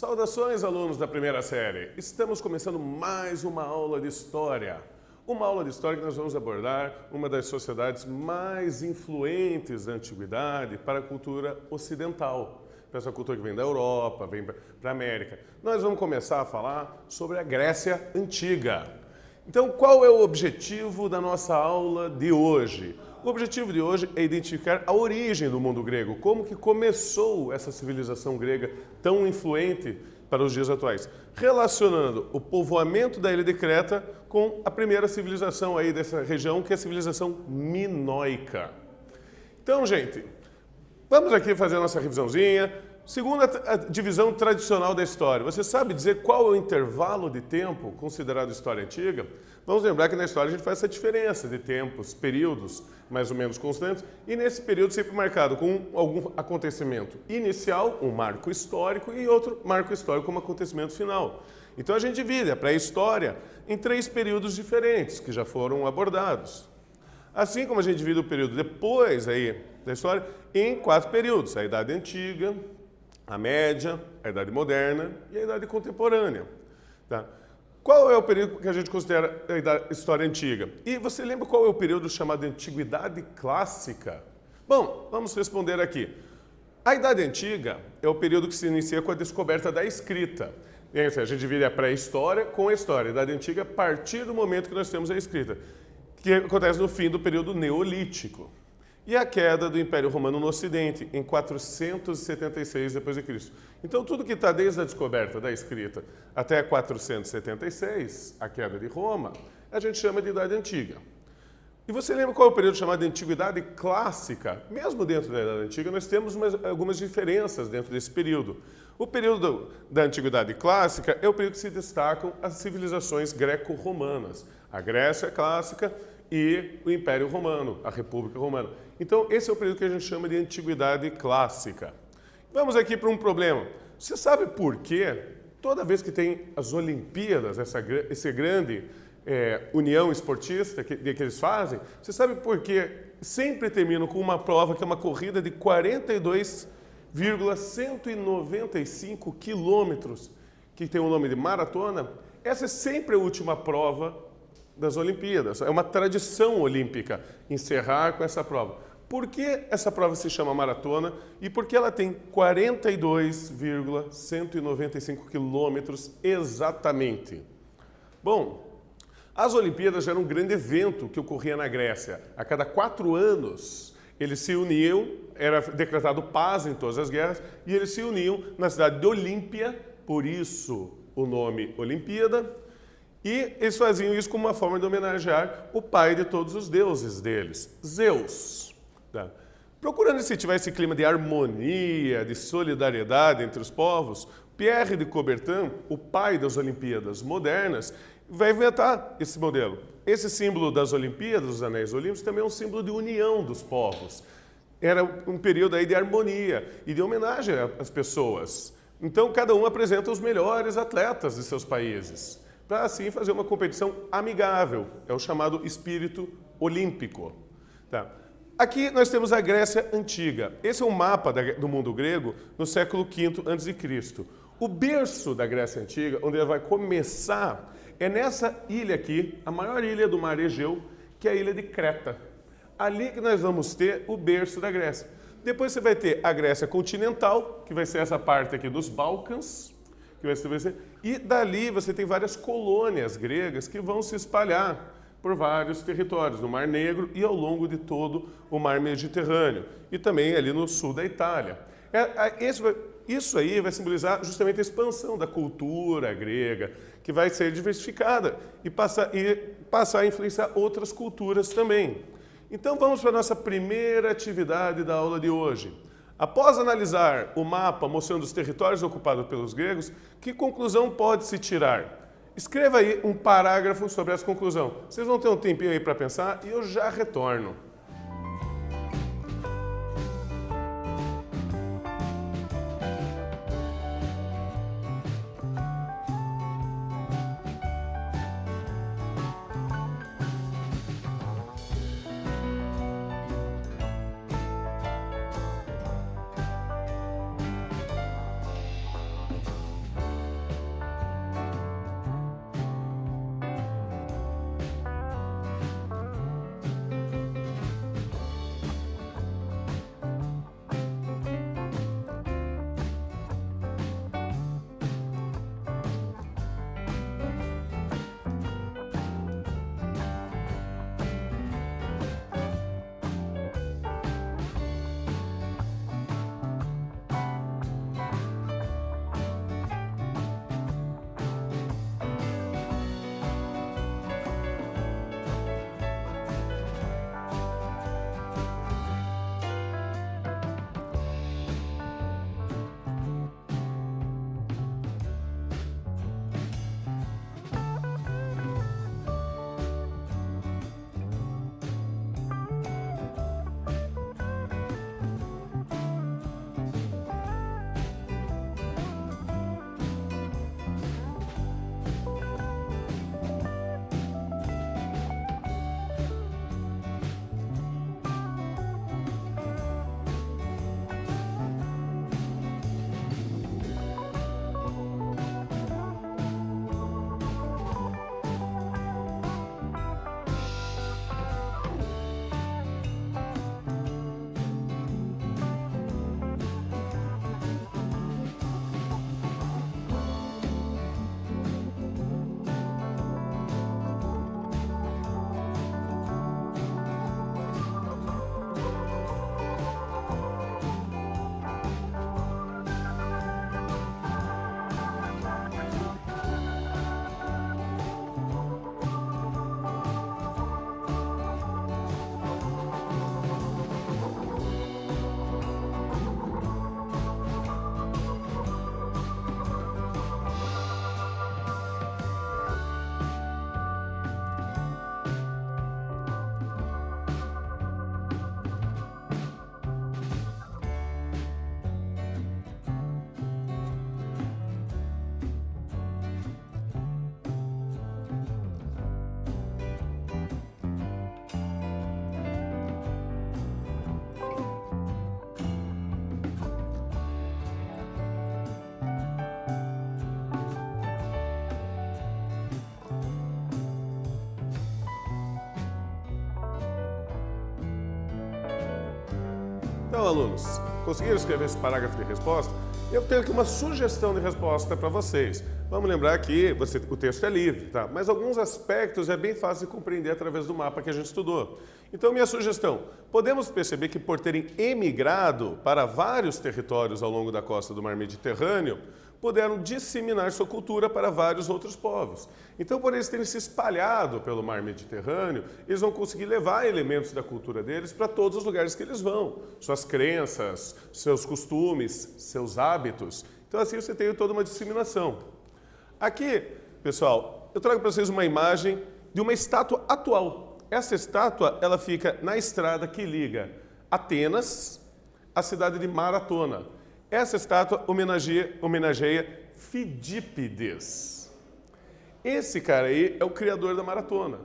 Saudações, alunos da primeira série! Estamos começando mais uma aula de História. Uma aula de História que nós vamos abordar uma das sociedades mais influentes da Antiguidade para a cultura ocidental. Para essa cultura que vem da Europa, vem para a América. Nós vamos começar a falar sobre a Grécia Antiga. Então, qual é o objetivo da nossa aula de hoje? O objetivo de hoje é identificar a origem do mundo grego, como que começou essa civilização grega tão influente para os dias atuais, relacionando o povoamento da ilha de Creta com a primeira civilização aí dessa região, que é a civilização minoica. Então, gente, vamos aqui fazer a nossa revisãozinha. Segundo a divisão tradicional da história, você sabe dizer qual é o intervalo de tempo considerado história antiga? Vamos lembrar que na história a gente faz essa diferença de tempos, períodos mais ou menos constantes, e nesse período sempre marcado com algum acontecimento inicial, um marco histórico, e outro marco histórico como acontecimento final. Então a gente divide a pré-história em 3 períodos diferentes, que já foram abordados. Assim como a gente divide o período depois aí da história em 4 períodos: a Idade Antiga, a Média, a Idade Moderna e a Idade Contemporânea. Tá? Qual é o período que a gente considera a História Antiga? E você lembra qual é o período chamado Antiguidade Clássica? Bom, vamos responder aqui. A Idade Antiga é o período que se inicia com a descoberta da escrita. E aí, a gente divide a pré-história com a história. A Idade Antiga a partir do momento que nós temos a escrita, que acontece no fim do período Neolítico. E a queda do Império Romano no Ocidente, em 476 d.C. Então, tudo que está desde a descoberta da escrita até 476, a queda de Roma, a gente chama de Idade Antiga. E você lembra qual é o período chamado de Antiguidade Clássica? Mesmo dentro da Idade Antiga, nós temos algumas diferenças dentro desse período. O período da Antiguidade Clássica é o período que se destacam as civilizações greco-romanas. A Grécia Clássica e o Império Romano, a República Romana. Então, esse é o período que a gente chama de Antiguidade Clássica. Vamos aqui para um problema. Você sabe por quê? Toda vez que tem as Olimpíadas, essa grande união esportista que eles fazem, você sabe por quê? Sempre terminam com uma prova que é uma corrida de 42,195 quilômetros, que tem o nome de maratona. Essa é sempre a última prova das Olimpíadas. É uma tradição olímpica encerrar com essa prova. Por que essa prova se chama maratona e por que ela tem 42,195 quilômetros exatamente? Bom, as Olimpíadas eram um grande evento que ocorria na Grécia. A cada 4 anos eles se uniam, era decretado paz em todas as guerras, e eles se uniam na cidade de Olímpia, por isso o nome Olimpíada. E eles faziam isso como uma forma de homenagear o pai de todos os deuses deles, Zeus. Tá? Procurando incentivar esse clima de harmonia, de solidariedade entre os povos, Pierre de Coubertin, o pai das Olimpíadas modernas, vai inventar esse modelo. Esse símbolo das Olimpíadas, dos Anéis Olímpicos, também é um símbolo de união dos povos. Era um período aí de harmonia e de homenagem às pessoas. Então, cada um apresenta os melhores atletas de seus países, para assim fazer uma competição amigável. É o chamado espírito olímpico. Tá? Aqui nós temos a Grécia Antiga. Esse é um mapa do mundo grego no século V a.C. O berço da Grécia Antiga, onde ela vai começar, é nessa ilha aqui, a maior ilha do mar Egeu, que é a ilha de Creta. Ali que nós vamos ter o berço da Grécia. Depois você vai ter a Grécia continental, que vai ser essa parte aqui dos Balcãs, e dali você tem várias colônias gregas que vão se espalhar por vários territórios, no Mar Negro e ao longo de todo o Mar Mediterrâneo, e também ali no sul da Itália. Isso aí vai simbolizar justamente a expansão da cultura grega, que vai ser diversificada e passar a influenciar outras culturas também. Então vamos para a nossa primeira atividade da aula de hoje. Após analisar o mapa mostrando os territórios ocupados pelos gregos, que conclusão pode-se tirar? Escreva aí um parágrafo sobre essa conclusão. Vocês vão ter um tempinho aí para pensar e eu já retorno. Então, alunos, conseguiram escrever esse parágrafo de resposta? Eu tenho aqui uma sugestão de resposta para vocês. Vamos lembrar que o texto é livre, tá? Mas alguns aspectos é bem fácil de compreender através do mapa que a gente estudou. Então, minha sugestão, podemos perceber que por terem emigrado para vários territórios ao longo da costa do Mar Mediterrâneo, puderam disseminar sua cultura para vários outros povos. Então, por eles terem se espalhado pelo Mar Mediterrâneo, eles vão conseguir levar elementos da cultura deles para todos os lugares que eles vão. Suas crenças, seus costumes, seus hábitos. Então, assim você tem toda uma disseminação. Aqui, pessoal, eu trago para vocês uma imagem de uma estátua atual. Essa estátua, ela fica na estrada que liga Atenas à cidade de Maratona. Essa estátua homenageia Fidípides. Esse cara aí é o criador da maratona.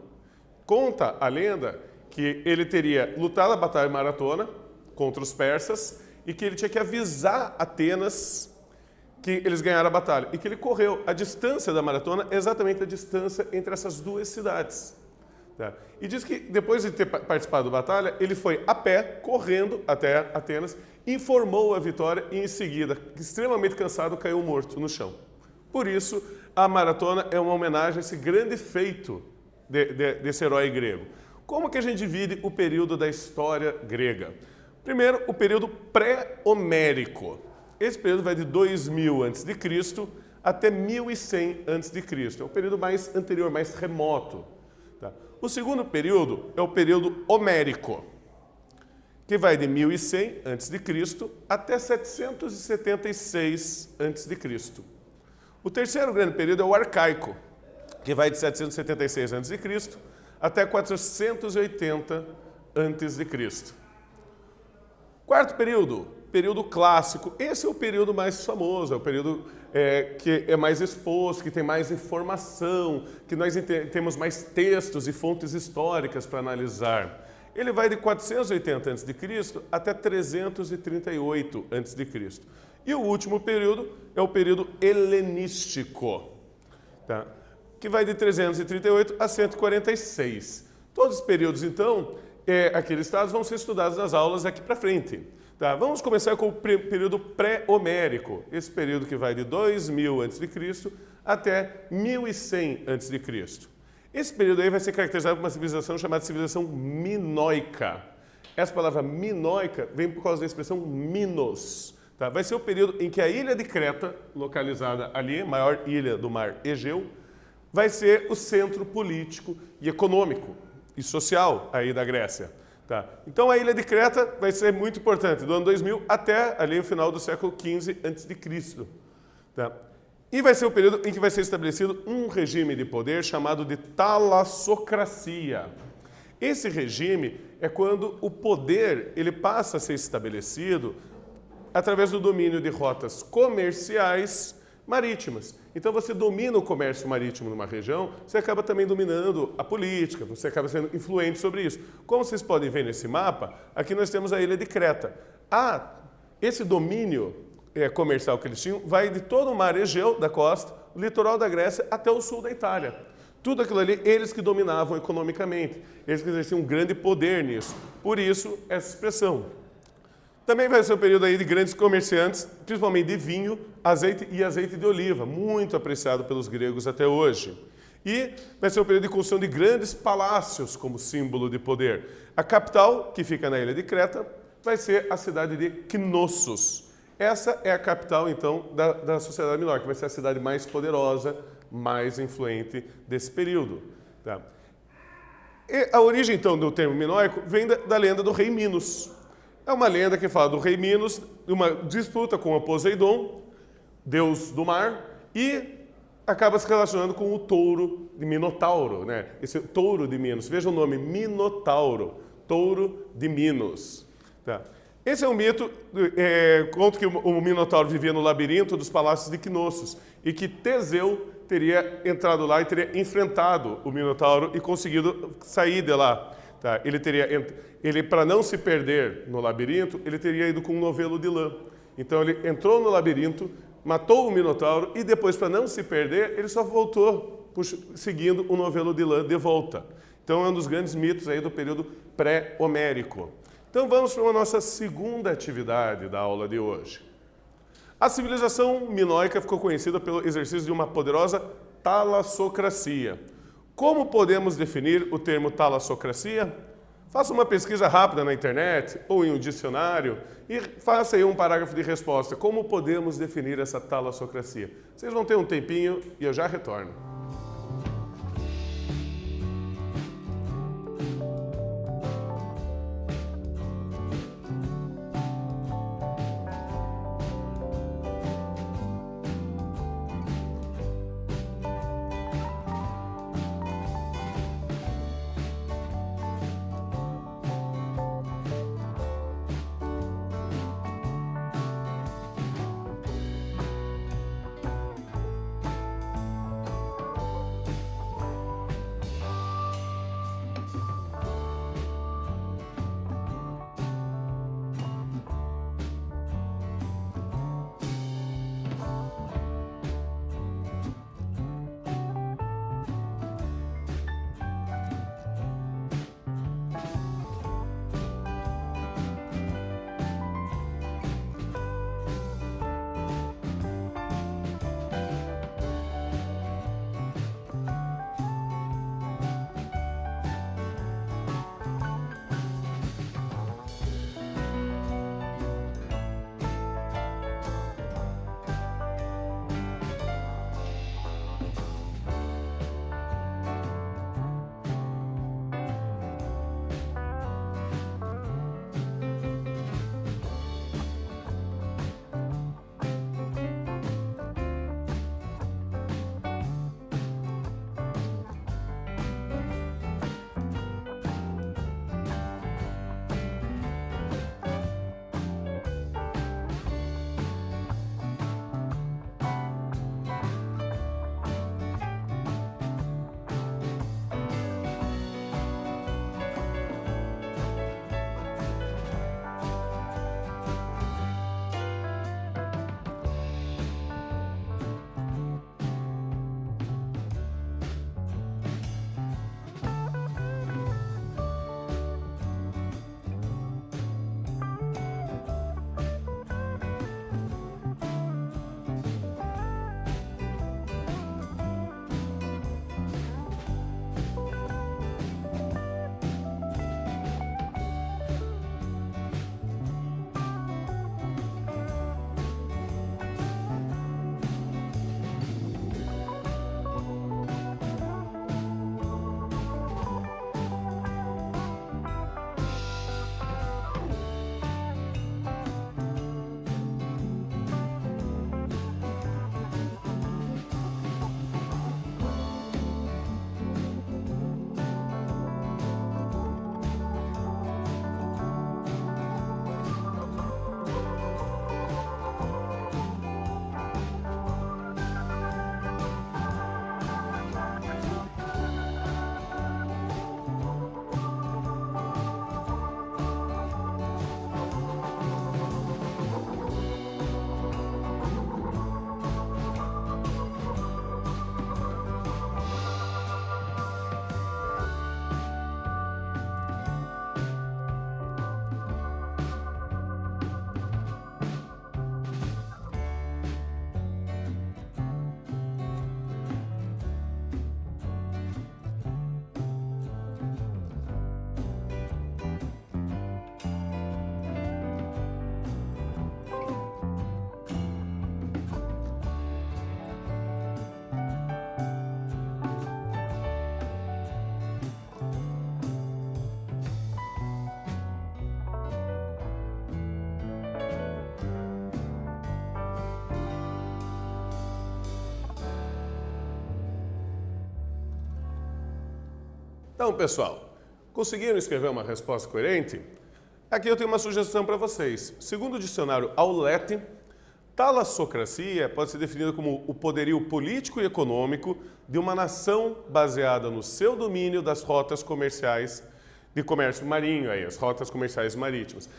Conta a lenda que ele teria lutado a batalha de Maratona contra os persas e que ele tinha que avisar Atenas que eles ganharam a batalha e que ele correu. A distância da maratona é exatamente a distância entre essas duas cidades. Tá? E diz que depois de ter participado da batalha, ele foi a pé, correndo até Atenas, informou a vitória e em seguida, extremamente cansado, caiu morto no chão. Por isso, a maratona é uma homenagem a esse grande feito desse herói grego. Como que a gente divide o período da história grega? Primeiro, o período pré-homérico. Esse período vai de 2000 a.C. até 1100 a.C. É o período mais anterior, mais remoto. Tá? O segundo período é o período homérico, que vai de 1100 a.C. até 776 a.C. O terceiro grande período é o arcaico, que vai de 776 a.C. até 480 a.C. Quarto período, período clássico. Esse é o período mais famoso, é o período que é mais exposto, que tem mais informação, que nós temos mais textos e fontes históricas para analisar. Ele vai de 480 a.C. até 338 a.C. E o último período é o período helenístico, tá? Que vai de 338 a 146. Todos os períodos, então, aqueles estados vão ser estudados nas aulas daqui para frente. Tá, vamos começar com o período pré-homérico, esse período que vai de 2000 a.C. até 1100 a.C. Esse período aí vai ser caracterizado por uma civilização chamada civilização minoica. Essa palavra minoica vem por causa da expressão Minos. Tá? Vai ser o período em que a ilha de Creta, localizada ali, maior ilha do mar Egeu, vai ser o centro político e econômico e social aí da Grécia. Tá. Então a ilha de Creta vai ser muito importante, do ano 2000 até ali o final do século XV a.C. Tá. E vai ser o período em que vai ser estabelecido um regime de poder chamado de talassocracia. Esse regime é quando o poder ele passa a ser estabelecido através do domínio de rotas comerciais marítimas. Então você domina o comércio marítimo numa região, você acaba também dominando a política, você acaba sendo influente sobre isso. Como vocês podem ver nesse mapa, aqui nós temos a ilha de Creta. Esse domínio comercial que eles tinham vai de todo o mar Egeu da costa, o litoral da Grécia até o sul da Itália. Tudo aquilo ali, eles que dominavam economicamente, eles que exerciam um grande poder nisso. Por isso, essa expressão. Também vai ser um período aí de grandes comerciantes, principalmente de vinho, azeite e azeite de oliva, muito apreciado pelos gregos até hoje. E vai ser um período de construção de grandes palácios como símbolo de poder. A capital, que fica na ilha de Creta, vai ser a cidade de Knossos. Essa é a capital, então, da sociedade minoica, vai ser a cidade mais poderosa, mais influente desse período. Tá? E a origem, então, do termo minoico vem da lenda do rei Minos. É uma lenda que fala do rei Minos, de uma disputa com o Poseidon, deus do mar, e acaba se relacionando com o touro de Minotauro, né? Esse touro de Minos. Veja o nome, Minotauro, touro de Minos. Tá? Esse é um mito, conta que o Minotauro vivia no labirinto dos palácios de Knossos e que Teseu teria entrado lá e teria enfrentado o Minotauro e conseguido sair de lá. Tá? Ele, para não se perder no labirinto, ele teria ido com um novelo de lã. Então ele entrou no labirinto, matou o Minotauro e depois, para não se perder, ele só voltou seguindo o novelo de lã de volta. Então é um dos grandes mitos aí do período pré-homérico. Então vamos para a nossa segunda atividade da aula de hoje. A civilização minoica ficou conhecida pelo exercício de uma poderosa talassocracia. Como podemos definir o termo talassocracia? Faça uma pesquisa rápida na internet ou em um dicionário e faça aí um parágrafo de resposta. Como podemos definir essa talassocracia? Vocês vão ter um tempinho e eu já retorno. Então, pessoal, conseguiram escrever uma resposta coerente? Aqui eu tenho uma sugestão para vocês. Segundo o dicionário Aulete, talassocracia pode ser definida como o poderio político e econômico de uma nação baseada no seu domínio das rotas comerciais de comércio marinho, aí, as rotas comerciais marítimas.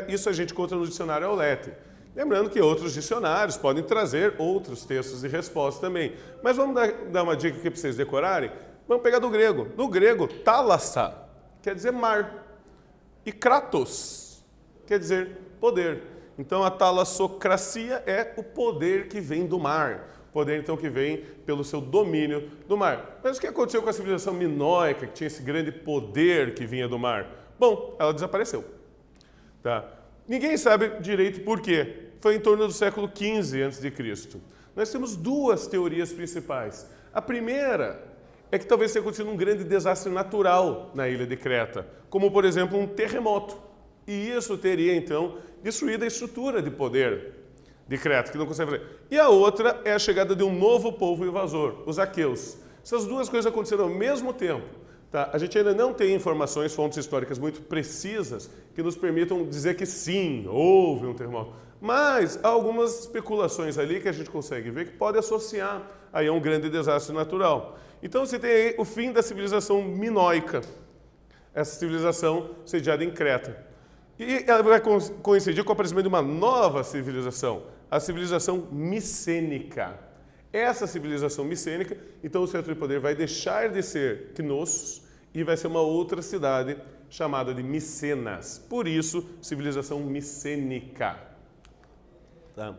Isso a gente encontra no dicionário Aulete. Lembrando que outros dicionários podem trazer outros textos de resposta também. Mas vamos dar uma dica aqui para vocês decorarem? Vamos pegar do grego. No grego, thalassa quer dizer mar. E kratos quer dizer poder. Então a talassocracia é o poder que vem do mar. Poder, então, que vem pelo seu domínio do mar. Mas o que aconteceu com a civilização minoica, que tinha esse grande poder que vinha do mar? Bom, ela desapareceu. Tá? Ninguém sabe direito por quê. Foi em torno do século XV a.C. Nós temos duas teorias principais. A primeira é que talvez tenha acontecido um grande desastre natural na ilha de Creta, como, por exemplo, um terremoto. E isso teria, então, destruído a estrutura de poder de Creta, que não consegue fazer. E a outra é a chegada de um novo povo invasor, os aqueus. Essas duas coisas aconteceram ao mesmo tempo. Tá? A gente ainda não tem informações, fontes históricas muito precisas que nos permitam dizer que sim, houve um terremoto. Mas há algumas especulações ali que a gente consegue ver que pode associar aí a um grande desastre natural. Então você tem aí o fim da civilização minoica, essa civilização sediada em Creta. E ela vai coincidir com o aparecimento de uma nova civilização, a civilização micênica. Essa civilização micênica, então o centro de poder vai deixar de ser Knossos e vai ser uma outra cidade chamada de Micenas. Por isso, civilização micênica. Tá?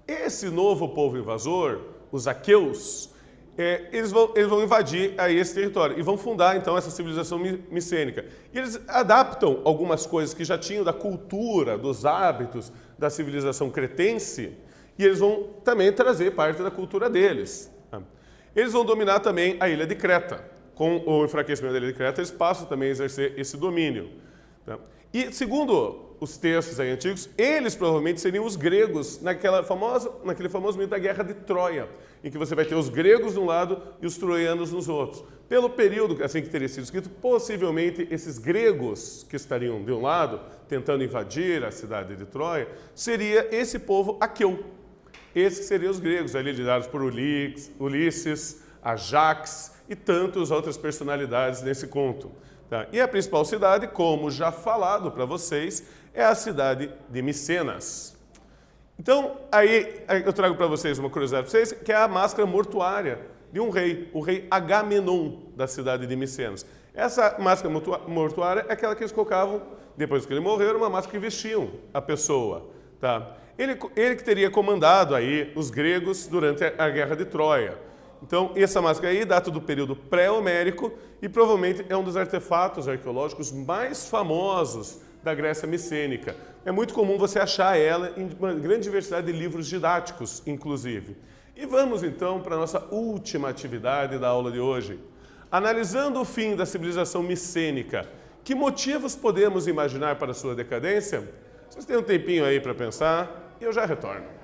Esse novo povo invasor, os aqueus, eles vão invadir aí esse território e vão fundar, então, essa civilização micênica. E eles adaptam algumas coisas que já tinham da cultura, dos hábitos da civilização cretense, e eles vão também trazer parte da cultura deles. Eles vão dominar também a ilha de Creta. Com o enfraquecimento da ilha de Creta, eles passam também a exercer esse domínio. E, segundo os textos aí antigos, eles provavelmente seriam os gregos naquele famoso mito da Guerra de Troia, em que você vai ter os gregos de um lado e os troianos nos outros. Pelo período assim que teria sido escrito, possivelmente esses gregos que estariam de um lado, tentando invadir a cidade de Troia, seria esse povo aqueu. Esses seriam os gregos, ali liderados por Ulisses, Ajax e tantas outras personalidades nesse conto. Tá? E a principal cidade, como já falado para vocês, é a cidade de Micenas. Então, aí eu trago para vocês uma curiosidade para vocês, que é a máscara mortuária de um rei, o rei Agamenon, da cidade de Micenas. Essa máscara mortuária é aquela que eles colocavam, depois que ele morreu, era uma máscara que vestiam a pessoa. Tá? Ele que teria comandado aí os gregos durante a Guerra de Troia. Então, essa máscara aí data do período pré-homérico e provavelmente é um dos artefatos arqueológicos mais famosos da Grécia micênica. É muito comum você achar ela em uma grande diversidade de livros didáticos, inclusive. E vamos então para a nossa última atividade da aula de hoje. Analisando o fim da civilização micênica, que motivos podemos imaginar para a sua decadência? Vocês têm um tempinho aí para pensar e eu já retorno.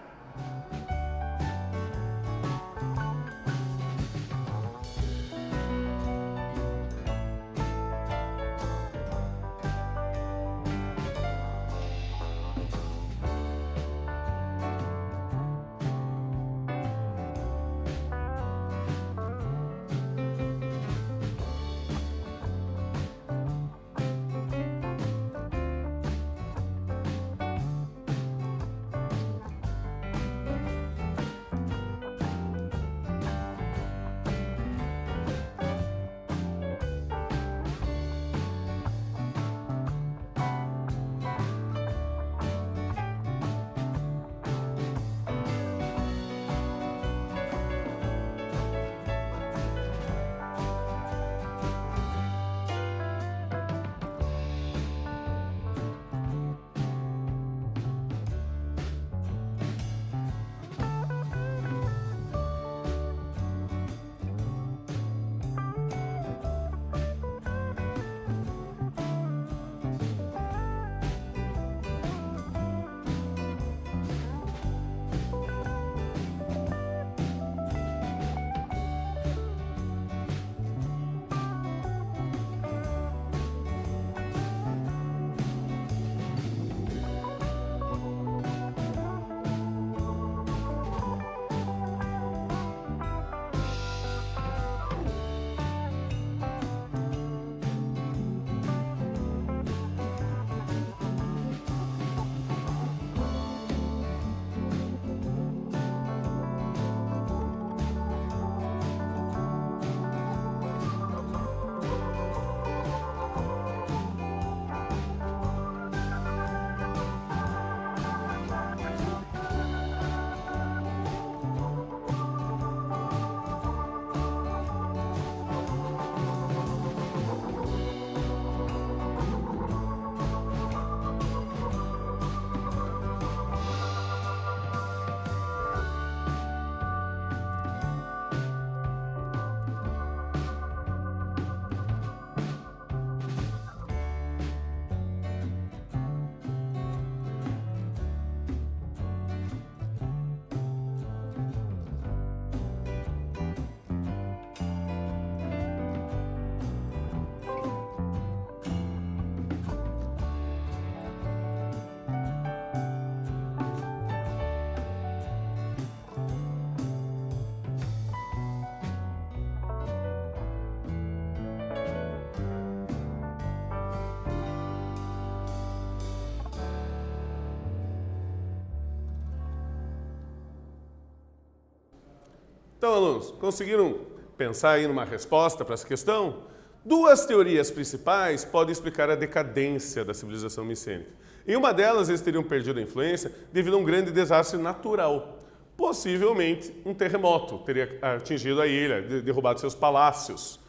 Então, alunos, conseguiram pensar aí numa resposta para essa questão? Duas teorias principais podem explicar a decadência da civilização micênica. Em uma delas, eles teriam perdido a influência devido a um grande desastre natural. Possivelmente, um terremoto teria atingido a ilha, derrubado seus palácios.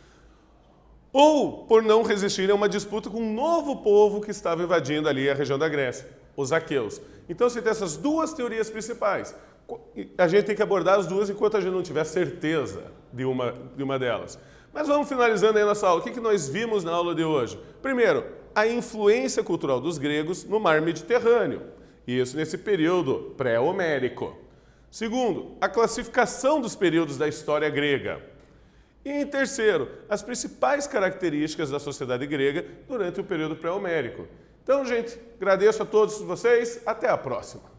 Ou por não resistirem a uma disputa com um novo povo que estava invadindo ali a região da Grécia, os aqueus. Então, você tem essas duas teorias principais. A gente tem que abordar as duas enquanto a gente não tiver certeza de uma delas. Mas vamos finalizando aí a nossa aula. O que nós vimos na aula de hoje? Primeiro, a influência cultural dos gregos no mar Mediterrâneo. Isso nesse período pré-homérico. Segundo, a classificação dos períodos da história grega. E em terceiro, as principais características da sociedade grega durante o período pré-homérico. Então, gente, agradeço a todos vocês. Até a próxima.